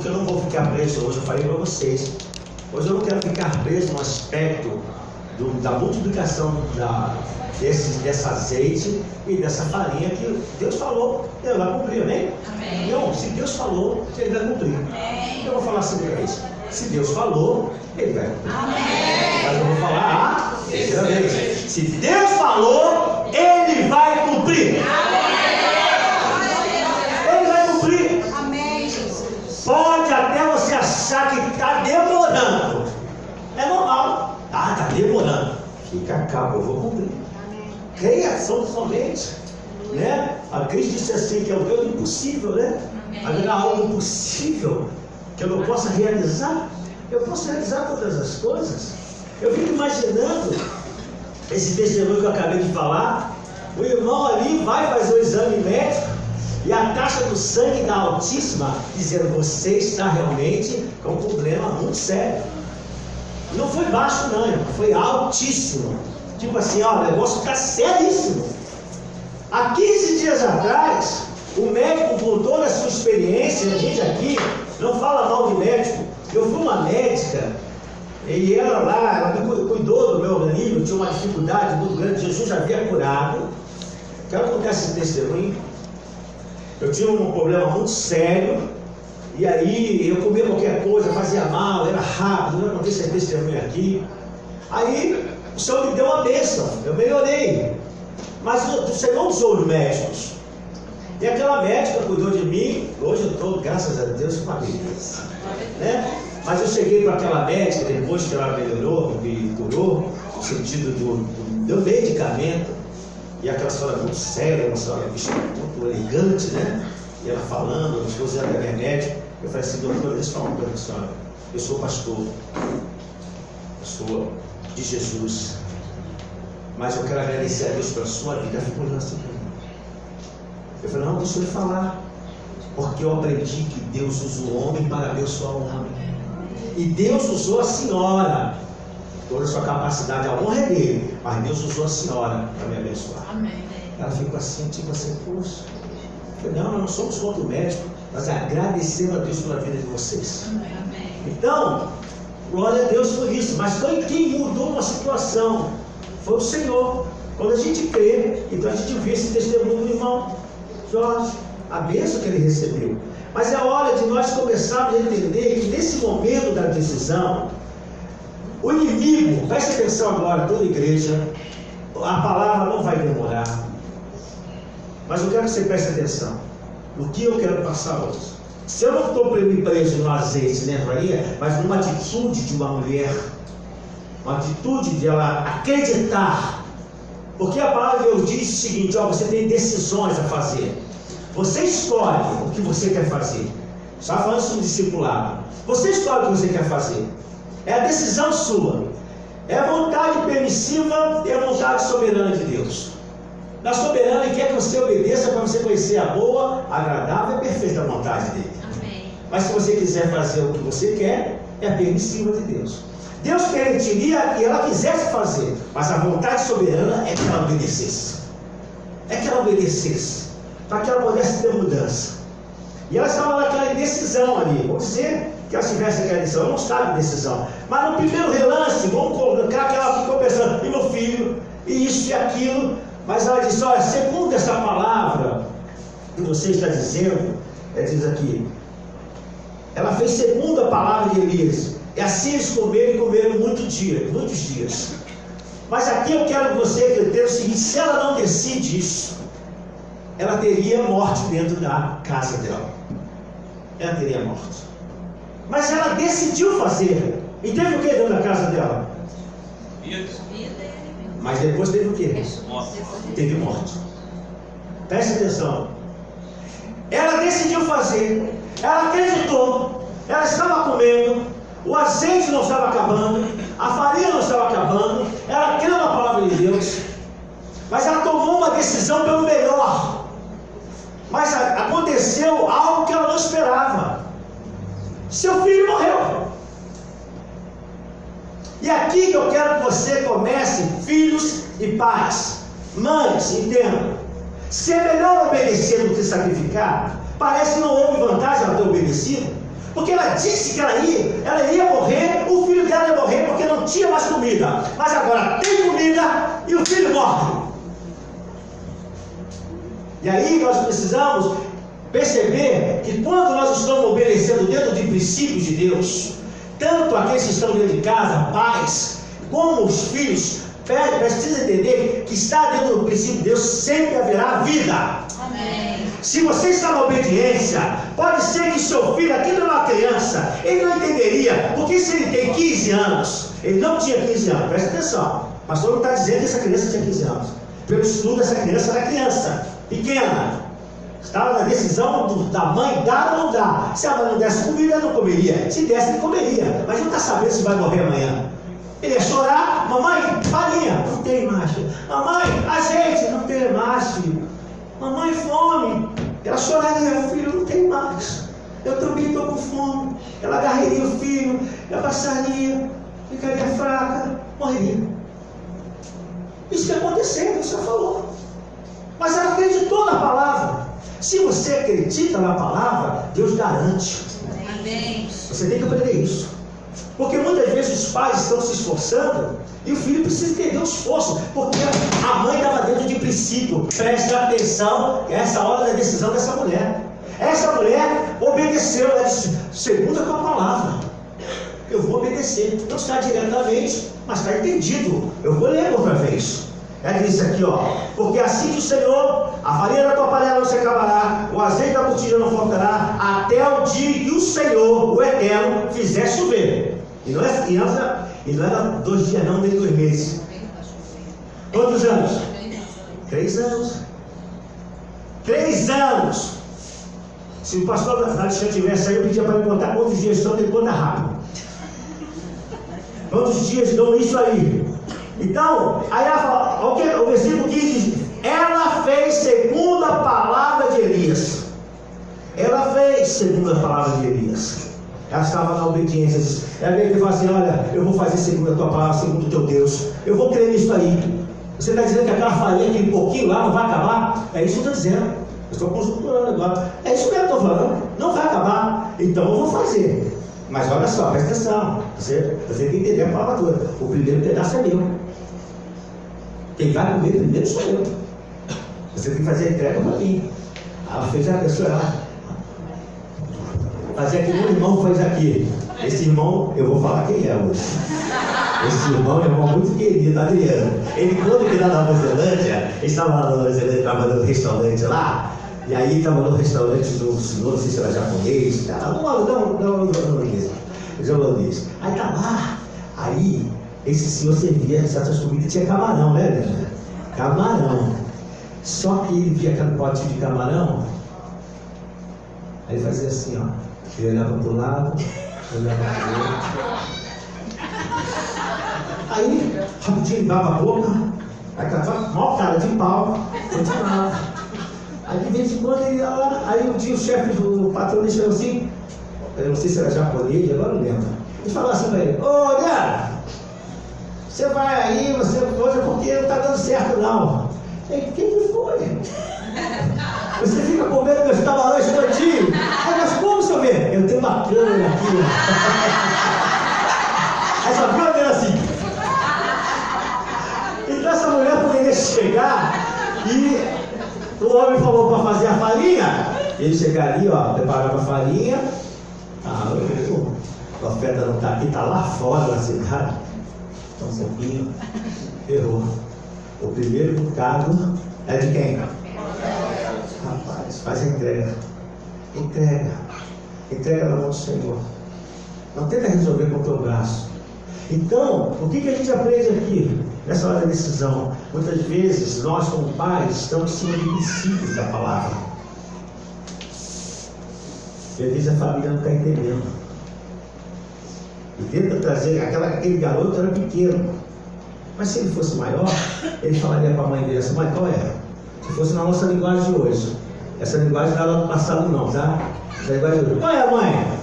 eu não vou ficar preso hoje, eu falei para vocês. Hoje eu não quero ficar preso no aspecto da multiplicação desse azeite e dessa farinha que Deus falou, Ele vai cumprir, amém? Amém. Não, se Deus falou, Ele vai cumprir. Amém. Eu vou falar assim para isso. Se Deus falou, Ele vai cumprir. Amém. Mas eu vou falar a terceira vez. Se Deus falou, Ele vai cumprir. Ele vai cumprir. Amém, Jesus. Pode até você achar que está demorando. É normal. Está demorando. Fica calmo, eu vou cumprir. Creia somente. Né? A Cris disse assim, que é o Deus do impossível, né? Haverá algo impossível que eu não possa realizar. Eu posso realizar todas as coisas. Eu fico imaginando esse testemunho que eu acabei de falar. O irmão ali vai fazer o exame médico e a taxa do sangue está altíssima, dizendo: você está realmente com um problema muito sério. Não foi baixo não, irmão, foi altíssimo. Tipo assim, ó, o negócio está seríssimo. Há 15 dias atrás, o médico, com toda a sua experiência, a gente aqui não fala mal de médico. Eu fui uma médica e ela lá, ela me cuidou do meu organismo, tinha uma dificuldade muito grande, Jesus já havia curado. Quero contar esse testemunho. Eu tinha um problema muito sério, e aí eu comia qualquer coisa, fazia mal, era rápido, não contei esse testemunho aqui. Aí o Senhor me deu uma bênção, eu melhorei. Mas o Senhor usou os médicos. E aquela médica cuidou de mim. Hoje eu estou, graças a Deus, com a beleza, né? Mas eu cheguei para aquela médica, depois que ela melhorou, me curou, no sentido do medicamento. E aquela senhora muito séria, uma senhora muito elegante, né? E ela falando, a esposa era minha médica. Eu falei assim: doutora, deixa eu falar uma coisa, senhora. Eu sou pastor de Jesus. Mas eu quero agradecer a Deus pela sua vida. Ela ficou olhando assim para mim. Eu falei: não, deixa eu falar. Porque eu aprendi que Deus usa o homem para abençoar o homem. E Deus usou a senhora. Toda a sua capacidade, a honra é dele. Mas Deus usou a senhora para me abençoar. Amém. Ela ficou assim, tipo assim, poxa. Eu falei: não, nós não somos contra o médico. Nós agradecemos a Deus pela vida de vocês. Amém. Então, glória a Deus por isso. Mas foi quem mudou uma situação. Foi o Senhor. Quando a gente crê, então a gente vê esse testemunho do irmão Jorge, a bênção que ele recebeu. Mas é hora de nós começarmos a entender que nesse momento da decisão, o inimigo, preste atenção agora, toda a igreja, a palavra não vai demorar. Mas eu quero que você preste atenção no que eu quero passar hoje. Se eu não estou preso no azeite, né, Maria, mas numa atitude de uma mulher, uma atitude de ela acreditar. Porque a palavra de Deus diz o seguinte: ó, você tem decisões a fazer. Você escolhe o que você quer fazer. Estava falando sobre discipulado. Você escolhe o que você quer fazer. É a decisão sua. É a vontade permissiva e a vontade soberana de Deus. Na soberana, Ele quer que você obedeça para você conhecer a boa, agradável e perfeita vontade dele. Amém. Mas se você quiser fazer o que você quer, é a permissiva de Deus. Deus permitiria que ela quisesse fazer, mas a vontade soberana é que ela obedecesse. É que ela obedecesse, para que ela pudesse ter mudança. E ela estava naquela indecisão ali. Vamos dizer que ela tivesse aquela decisão, ela não estava em decisão. Mas no primeiro relance, vamos colocar que ela ficou pensando: e meu filho, e isso e aquilo. Mas ela disse: olha, segundo essa palavra que você está dizendo, diz aqui, ela fez segundo a palavra de Elias. E assim eles comeram muitos dias. Mas aqui eu quero que você acredite o seguinte: se ela não decide isso, ela teria morte dentro da casa dela. Ela teria morte. Mas ela decidiu fazer. E teve o que dentro da casa dela? Mas depois teve o que? Teve morte. Preste atenção. Ela decidiu fazer. Ela acreditou. Ela estava comendo. O azeite não estava acabando. A farinha não estava acabando. Ela creu na palavra de Deus. Mas ela tomou uma decisão pelo melhor. Mas aconteceu algo que ela não esperava. Seu filho morreu. E aqui que eu quero que você comece, filhos e pais, mães, entendam. Se é melhor obedecer do que sacrificar, parece que não houve vantagem ela ter obedecido. Porque ela disse que ela ia morrer, o filho dela ia morrer porque não tinha mais comida. Mas agora tem comida e o filho morre. E aí nós precisamos perceber que quando nós estamos obedecendo dentro de princípios de Deus, tanto aqueles que estão dentro de casa, pais, como os filhos, precisa entender que está dentro do princípio de Deus, sempre haverá vida. Amém. Se você está na obediência, pode ser que seu filho, aqui não é uma criança, ele não entenderia, porque se ele tem 15 anos, ele não tinha 15 anos, presta atenção, o pastor não está dizendo que essa criança tinha 15 anos, pelo estudo essa criança era criança, pequena, estava na decisão da mãe dar ou não dar. Se a mãe não desse comida, ele não comeria, se desse ele comeria, mas não está sabendo se vai morrer amanhã. Ele ia chorar, mamãe, farinha, não tem mais. Mamãe, azeite, não tem mais, filho. Mamãe, fome. Ela choraria, filho, não tem mais. Eu também estou com fome. Ela agarraria o filho, abraçaria, ficaria fraca, morreria. Isso que aconteceu, isso ela falou. Mas ela acreditou na palavra. Se você acredita na palavra, Deus garante. Amém. Você tem que aprender isso. Porque muitas vezes os pais estão se esforçando e o filho precisa entender o esforço, porque a mãe estava dentro de princípio. Preste atenção, essa hora da decisão dessa mulher. Essa mulher obedeceu, ela disse, segundo a tua palavra, eu vou obedecer. Não está diretamente, mas está entendido. Eu vou ler outra vez. Ela disse aqui, ó, porque assim que o Senhor, a farinha da tua panela não se acabará, o azeite da botija não faltará, até o dia que o Senhor, o Eterno, fizer chover. E não é criança, e não era 2 dias não, nem 2 meses. Quantos anos? 3 anos. 3 anos. Se o pastor da Alexandre tivesse aí, eu pedia para ele contar quantos dias estão, ele conta rápido. Quantos dias dão isso aí? Então, aí ela fala, o versículo 15 diz, ela fez segundo a palavra de Elias. Ela fez segundo a palavra de Elias. Ela estava na obediência. Ela veio e falou assim, olha, eu vou fazer segundo a tua palavra, segundo o teu Deus. Eu vou crer nisso aí. Você está dizendo que aquela farinha, aquele pouquinho lá não vai acabar? É isso que eu estou dizendo. Eu estou conjunturando agora. É isso mesmo que eu estou falando. Não vai acabar. Então eu vou fazer. Mas olha só, presta atenção. Você tem que entender a palavra toda. O primeiro pedaço é meu. Quem vai comer primeiro sou eu. Você tem que fazer a entrega para mim. Ela fez a pessoa lá. Fazer aqui, meu irmão fez aqui. Esse irmão, eu vou falar quem é hoje. Esse irmão é um irmão muito querido, Adriano. Ele, quando ele estava na Nova Zelândia, ele estava lá na Nova Zelândia, trabalhando no restaurante lá. E aí estava no restaurante do senhor, não sei se era japonês, holandês. Aí tá lá. Aí, esse senhor servia certas comidas, tinha camarão, né, Adriano? Camarão. Só que ele via aquele potinho de camarão, aí ele fazia assim, ó. Ele olhava para o lado, olhava para o outro. Aí, rapidinho, ele dava a boca, aí tava maior cara de pau, continuava. Aí de vez em quando ele ia lá, aí um dia o chefe do patrão deixou assim, eu não sei se era japonês, agora não lembro. Ele falou assim para ele, ô Leandro, você vai aí, você coisa porque não está dando certo não. Ele, o que foi? Você fica comendo meus camarões todinho. Mas como, senhor vê? Eu tenho uma câmera aqui. Aí só viu a câmera assim. Então essa mulher poderia chegar e o homem falou para fazer a farinha. Ele chegaria, ó, preparava a farinha. O profeta não está aqui, está lá fora na cidade. Então um pouquinho. Errou. O primeiro bocado é de quem? Rapaz, faz a entrega. Entrega na mão do Senhor. Não tenta resolver com o teu braço. Então, o que a gente aprende aqui? Nessa hora da decisão. Muitas vezes, nós como pais, estamos em cima de princípios da palavra. E às vezes a família não está entendendo. E tenta trazer, aquele garoto era pequeno. Mas se ele fosse maior, ele falaria para a mãe dele assim, mãe, qual é? Se fosse na nossa linguagem de hoje. Essa linguagem não era do passado não, tá? Essa linguagem de hoje. Qual é, mãe?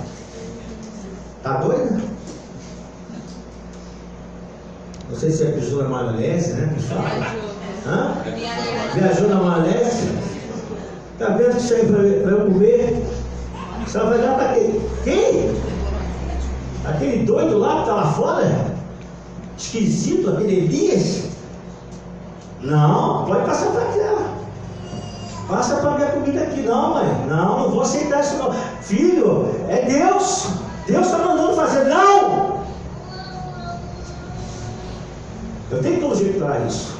Tá doida? Não sei se viajou na maionese, né? Hã? Viajou na maionese? Tá vendo que isso aí para eu comer? Você vai olhar para quem? Quem? Aquele doido lá que está lá fora? Esquisito, aquele Elias? Não, pode passar para cá. Passa para minha comida aqui. Não, mãe. Não vou aceitar isso não. Filho, é Deus. Deus está mandando fazer. Não! Eu tenho como rejeitar isso.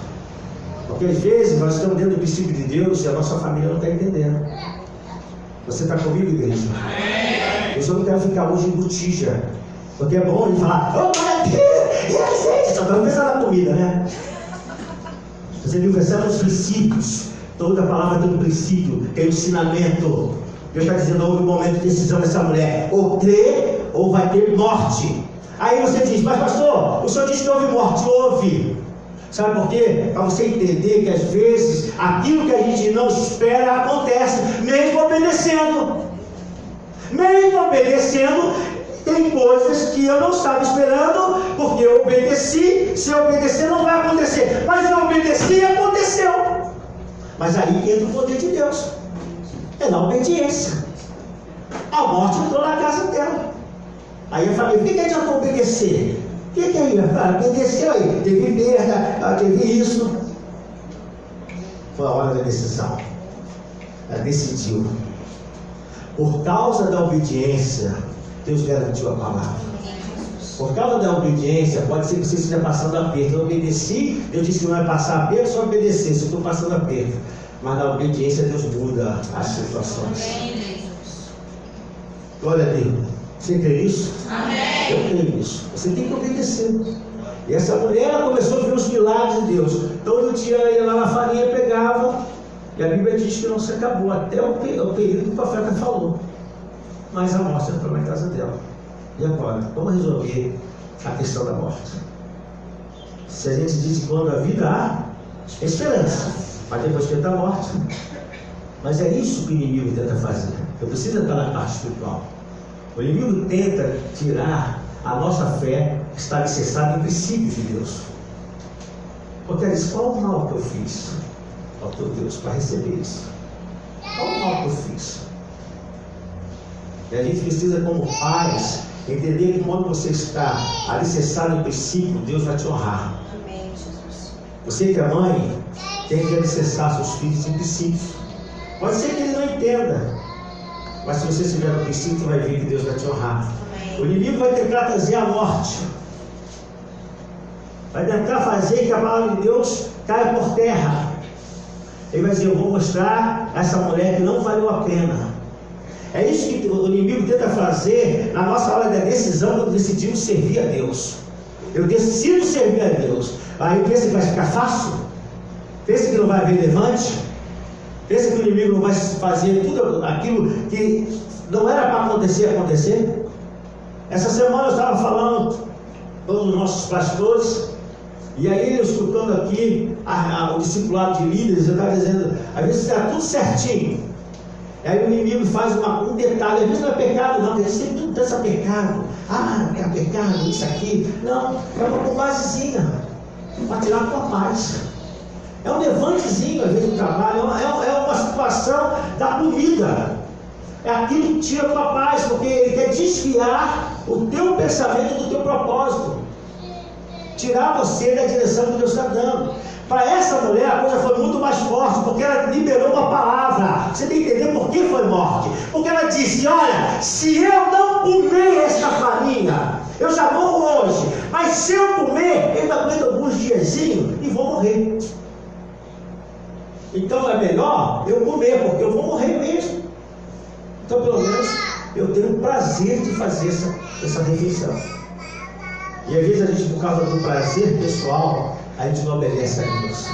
Porque às vezes nós estamos dentro do princípio de Deus e a nossa família não está entendendo. Você está comigo, igreja? Eu só não quero ficar hoje em botija. Porque é bom ele falar, oh, gente, só estamos pensando na comida, né? Você viu, recebe os princípios. Toda palavra tem um princípio, tem um ensinamento. Deus está dizendo, houve um momento de decisão dessa mulher. Ou crê, ou vai ter morte. Aí você diz, mas pastor, o senhor disse que houve morte. Houve. Sabe por quê? Para você entender que às vezes aquilo que a gente não espera acontece, mesmo obedecendo. Mesmo obedecendo, tem coisas que eu não estava esperando, porque eu obedeci. Se eu obedecer, não vai acontecer. Mas eu obedeci e aconteceu. Mas aí entra o poder de Deus. É na obediência. A morte entrou na casa dela. Aí eu falei, o que adiantou obedecer? O que é isso? Obedeceu aí. Teve perda, teve isso. Foi a hora da decisão. Ela decidiu. Por causa da obediência, Deus garantiu a palavra. Por causa da obediência, pode ser que você esteja passando aperto. Eu obedeci, Deus disse que não vai passar aperto, só obedecer, se eu estou passando aperto. Mas na obediência Deus muda as situações. Glória a Deus. Você crê nisso? Amém. Eu creio nisso. Você tem que obedecer. E essa mulher, ela começou a ver os milagres de Deus. Todo dia ia lá na farinha, pegava. E a Bíblia diz que não se acabou até o período que o profeta falou. Mas a morte entrou na casa dela. E agora? Vamos resolver a questão da morte. Se a gente diz que quando a vida há esperança, mas depois que está a morte. Mas é isso que o inimigo tenta fazer. Eu preciso entrar na parte espiritual. O inimigo tenta tirar a nossa fé, que está alicerçada em princípios de Deus. Porque ele diz, qual o mal que eu fiz ao teu Deus para receber isso? Qual o mal que eu fiz? E a gente precisa, como pais, entender que quando você está alicerçado em princípio, Deus vai te honrar. Amém, Jesus. Você que é mãe, tem que alicerçar seus filhos em princípios. Pode ser que ele não entenda, mas se você estiver no princípio, você vai ver que Deus vai te honrar. O inimigo vai tentar trazer a morte. Vai tentar fazer que a palavra de Deus caia por terra. Ele vai dizer, eu vou mostrar a essa mulher que não valeu a pena. É isso que o inimigo tenta fazer na nossa hora da decisão, quando decidimos servir a Deus. Eu decido servir a Deus. Aí pensa que vai ficar fácil? Pensa que não vai haver levante? Pensa que o inimigo não vai fazer tudo aquilo que não era para acontecer? Essa semana eu estava falando com os nossos pastores, e aí eu escutando aqui o discipulado de líderes, eu estava dizendo, às vezes está tudo certinho. Aí o inimigo faz um detalhe, às vezes não é pecado não, porque sempre tudo pensa pecado. É pecado, isso aqui. Não, é uma bobagemzinha, para tirar a tua paz. É um levantezinho, às vezes, do trabalho, é uma situação da comida. É aquilo que tira a tua paz, porque ele quer desviar o teu pensamento do teu propósito. Tirar você da direção que Deus está dando. Para essa mulher a coisa foi muito mais forte, porque ela liberou uma palavra. Você tem que entender por que foi morte. Porque ela disse, olha, se eu não comer esta farinha, eu já morro hoje. Mas se eu comer, eu ainda aguento alguns diazinhos e vou morrer. Então é melhor eu comer, porque eu vou morrer mesmo. Então pelo menos eu tenho o prazer de fazer essa refeição. E às vezes a gente, por causa do prazer pessoal, a gente não obedece a Deus.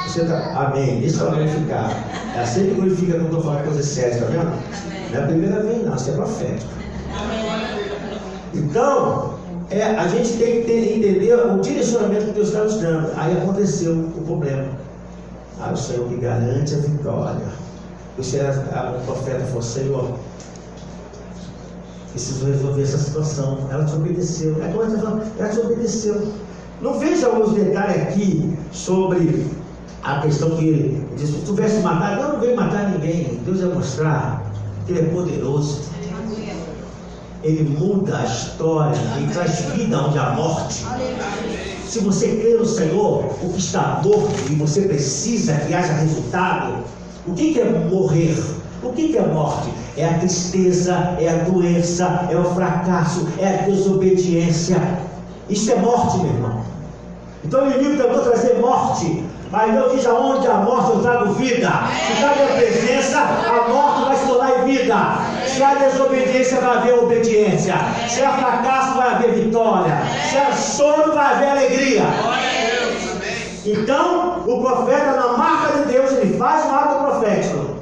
Você tá, amém, isso é glorificar. Ela sempre glorifica quando eu estou falando coisas sérias, tá vendo? Não é a primeira vez não, isso é profético. Então, a gente tem que entender o direcionamento que Deus está nos dando. Aí aconteceu o problema. O Senhor que garante a vitória. O profeta falou, Senhor, preciso resolver essa situação. Ela te obedeceu. Ela te obedeceu. Não veja alguns detalhes aqui sobre a questão que diz, se tu tivesse matado, não veio matar ninguém. Deus ia mostrar porque Ele é poderoso. Ele muda a história, Ele traz vida onde há morte. Se você crê no Senhor, o que está morto e você precisa que haja resultado, o que é morrer? O que é morte? É a tristeza, é a doença, é o fracasso, é a desobediência. Isso é morte, meu irmão. Então o inimigo tentou trazer morte, mas Deus diz: aonde há morte eu trago vida. Se está minha presença, a morte vai se tornar em vida. Se há desobediência, vai haver obediência. Se há fracasso, vai haver vitória. Se há choro, vai haver alegria. Então, o profeta, na marca de Deus, ele faz um ato profético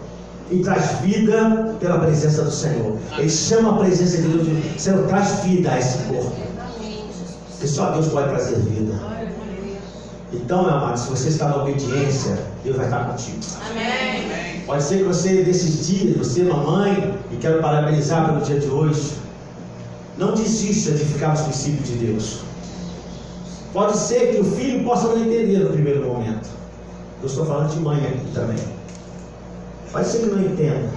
e traz vida pela presença do Senhor. Ele chama a presença de Deus de: Senhor, traz vida a esse corpo. Porque só Deus pode trazer vida. Então, meu amado, se você está na obediência, Deus vai estar contigo. Amém. Pode ser que você, desses dias, você, mamãe, e quero parabenizar pelo dia de hoje, não desista de ficar nos princípios de Deus. Pode ser que o filho possa não entender no primeiro momento. Eu estou falando de mãe aqui também. Pode ser que não entenda,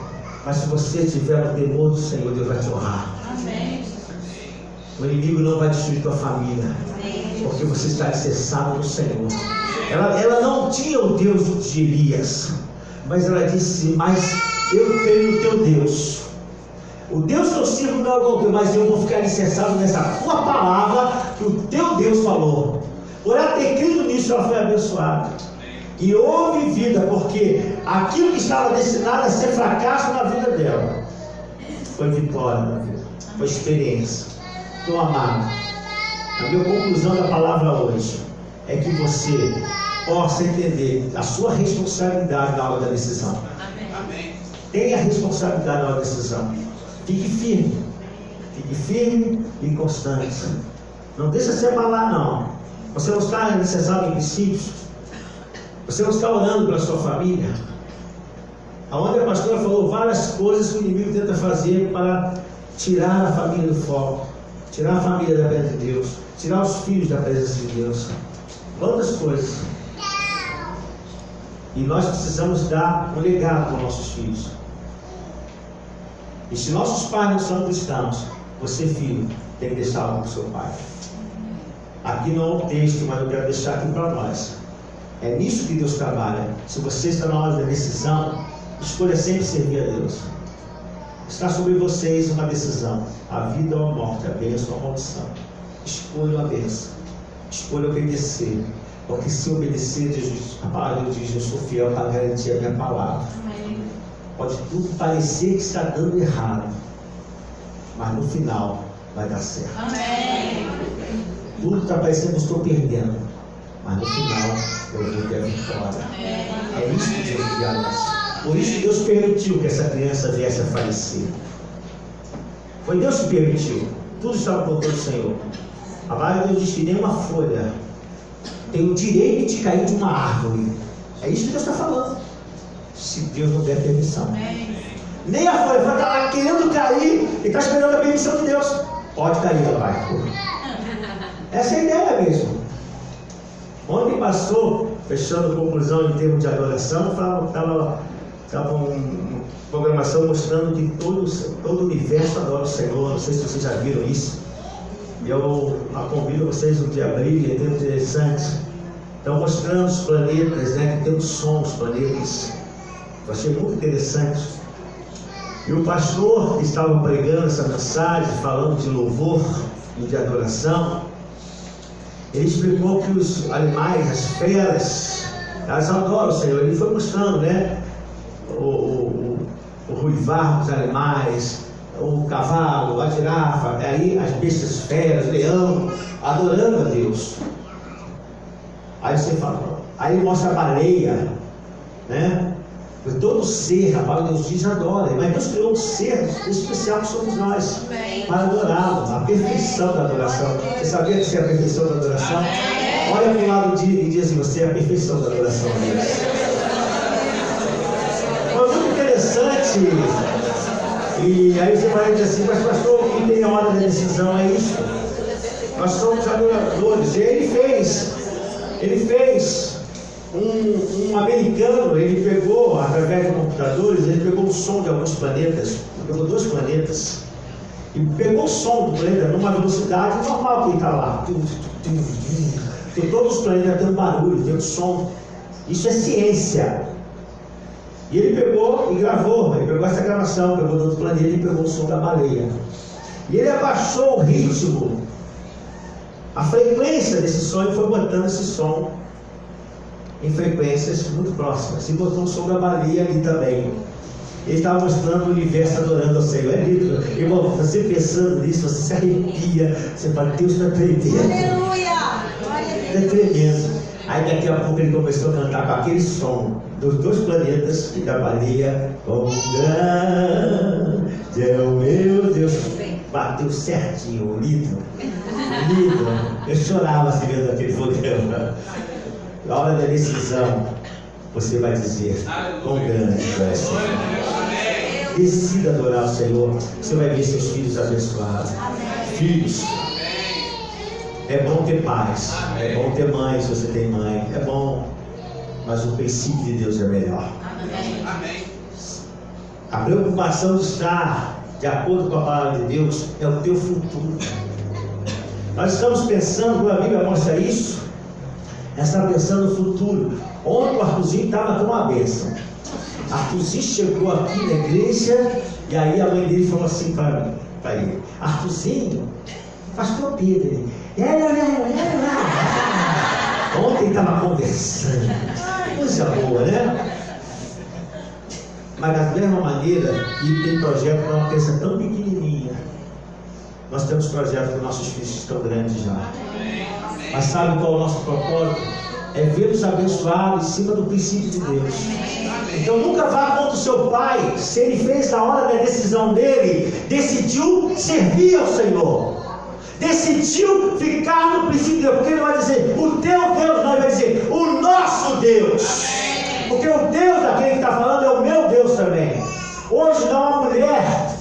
mas se você estiver no temor do Senhor, Deus vai te honrar. Amém. O inimigo não vai destruir tua família, porque você está alicerçado no Senhor. Ela não tinha o Deus de Elias, mas ela disse: mas eu tenho o teu Deus. O Deus que eu sirvo não é o teu, mas eu vou ficar alicerçado nessa tua palavra que o teu Deus falou. Por ela ter crido nisso, ela foi abençoada. E houve vida, porque aquilo que estava destinado a ser fracasso na vida dela foi vitória na vida, foi experiência. Então, amado, a minha conclusão da palavra hoje é que você possa entender a sua responsabilidade na hora da decisão. Amém. Tenha responsabilidade na hora da decisão. Fique firme e constante. Não deixa se abalar, não. Você não está alicerçado em princípios. Você não está orando pela sua família. Aonde a pastora falou várias coisas que o inimigo tenta fazer para tirar a família do foco, tirar a família da presença de Deus, tirar os filhos da presença de Deus. Quantas coisas. E nós precisamos dar um legado para os nossos filhos. E se nossos pais não são cristãos, você, filho, tem que deixar algo para o seu pai. Aqui não é um texto, mas eu quero deixar aqui para nós. É nisso que Deus trabalha. Se você está na hora da decisão, escolha sempre servir a Deus. Está sobre vocês uma decisão: a vida ou a morte, a bênção ou a maldição. Escolha a bênção. Escolha obedecer. Porque se obedecer, a palavra de Deus diz: eu sou fiel para garantir a minha palavra. Pode tudo parecer que está dando errado, mas no final vai dar certo. Amém. Tudo está parecendo que eu estou perdendo, mas no final eu vou ter a vitória. É isso que Deus quer a nós. Por isso que Deus permitiu que essa criança viesse a falecer. Foi Deus que permitiu. Tudo estava no controle do Senhor. A palavra de Deus diz que nenhuma folha tem o direito de cair de uma árvore. É isso que Deus está falando. Se Deus não der permissão. Nem a folha vai estar lá querendo cair e está esperando a permissão de Deus. Pode cair, ela vai. Essa é a ideia mesmo. Ontem passou, fechando a conclusão em termos de adoração, estava uma programação mostrando que todo o universo adora o Senhor. Não sei se vocês já viram isso. Eu convido vocês um dia a abrir, é bem interessante. Estão mostrando os planetas, né, que tem o som dos planetas. Eu achei muito interessante. E o pastor que estava pregando essa mensagem, falando de louvor e de adoração, ele explicou que os animais, as feras, elas adoram o Senhor. Ele foi mostrando, né, o ruivar dos animais, o cavalo, a girafa, aí as bestas feras, o leão, adorando a Deus. Aí você fala, aí mostra a baleia, né? Todo ser, a palavra de Deus diz, adora. Mas Deus criou um ser especial que somos nós, para adorá-lo, a perfeição da adoração. Você sabia que você é a perfeição da adoração? Olha para o lado e diz assim: você é a perfeição da adoração a Deus. Foi muito interessante. E aí você vai dizer assim: mas pastor, quem tem a hora da decisão é isso? Nós somos adoradores. E ele fez. Um americano, ele pegou, através de computadores, ele pegou o som de alguns planetas, pegou 2 planetas, e pegou o som do planeta numa velocidade normal que ele está lá. Porque todos os planetas têm barulho, tem som. Isso é ciência. E ele pegou e gravou, ele pegou essa gravação, pegou do outro planeta e pegou o som da baleia. E ele abaixou o ritmo, a frequência desse som, e foi botando esse som em frequências muito próximas. E botou o som da baleia ali também. Ele estava mostrando o universo adorando ao Senhor. É lindo. Irmão, você pensando nisso, você se arrepia. Você fala, Deus está tremendo. Aleluia! Está tremendo. Aí daqui a pouco ele começou a cantar com aquele som dos 2 planetas e da baleia. Quão grande é o meu Deus. Bateu certinho, lindo. Lindo. Eu chorava assim vendo aquele programa. Na hora da decisão, você vai dizer, quão grande é o Senhor. Decida adorar o Senhor. Você vai ver seus filhos abençoados. Filhos, é bom ter pais, é bom ter mãe se você tem mãe, é bom, mas o princípio de Deus é melhor. A preocupação de estar de acordo com a palavra de Deus é o teu futuro. Nós estamos pensando, quando a Bíblia mostra isso, nós estamos pensando no futuro. Ontem o Arthurzinho estava com uma bênção. Arthurzinho chegou aqui na igreja e aí a mãe dele falou assim para ele: Arthurzinho, pastor Pedro. Ontem estava conversando, coisa boa, né? Mas da mesma maneira, e tem projeto para uma criança tão pequenininha. Nós temos projetos para nossos filhos que estão grandes já. Mas sabe qual é o nosso propósito? É vê-los abençoados em cima do princípio de Deus. Então nunca vá contra o seu pai, se ele fez na hora da decisão dele, decidiu servir ao Senhor. Decidiu ficar no princípio de Deus, porque ele vai dizer, o teu Deus, não, ele vai dizer, o nosso Deus. Porque o Deus daquele que está falando é o meu Deus também. Hoje não há uma mulher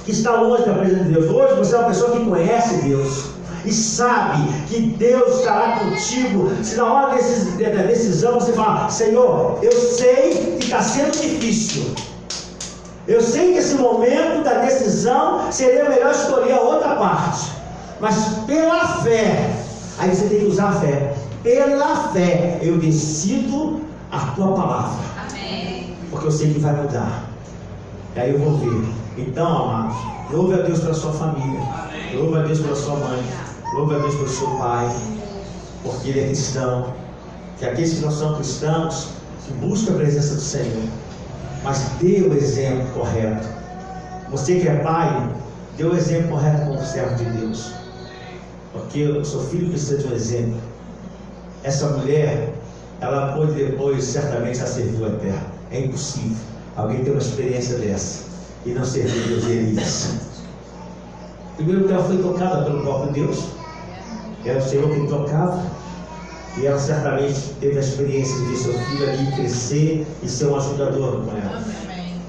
que está longe da presença de Deus. Hoje você é uma pessoa que conhece Deus e sabe que Deus estará contigo. Se na hora da decisão você fala, Senhor, eu sei que está sendo difícil. Eu sei que esse momento da decisão seria melhor escolher a outra parte. Mas pela fé, aí você tem que usar a fé. Pela fé, eu decido a tua palavra. Amém. Porque eu sei que vai mudar. E aí eu vou ver. Então, amados, louve a Deus pela sua família. Amém. Louve a Deus pela sua mãe. Louve a Deus pelo seu pai. Porque ele é cristão. Que aqueles que não são cristãos, que buscam a presença do Senhor, mas dê o exemplo correto. Você que é pai, dê o exemplo correto como servo de Deus. Porque o seu filho precisa de um exemplo. Essa mulher, ela pôde depois, certamente, já serviu a terra. É impossível alguém ter uma experiência dessa e não servir Deus e Elias. Primeiro que ela foi tocada pelo próprio Deus. Era o Senhor que tocava. E ela certamente teve a experiência de ver seu filho ali crescer e ser um ajudador com ela.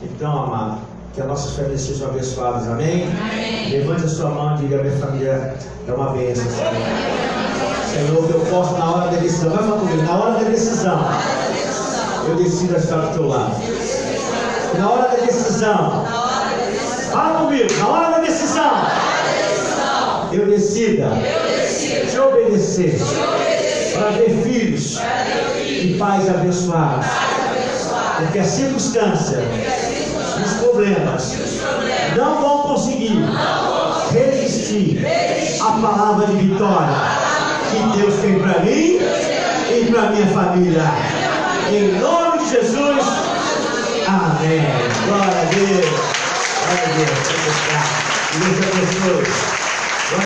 Então, amado, que as nossas famílias sejam abençoadas, amém? Amém. Levante a sua mão e diga: minha família é uma bênção, Senhor. Senhor, que eu posso na hora da decisão. Vai falar comigo, na hora da decisão, eu decido estar do teu lado. Na hora da decisão, fala comigo, na hora da decisão, eu decido te obedecer. Para ter filhos e pais abençoados. Porque a circunstância, os problemas não vão conseguir resistir à palavra de vitória que Deus tem para mim e para minha família. Em nome de Jesus. Amém. Glória a Deus. Glória a Deus. Deus abençoe.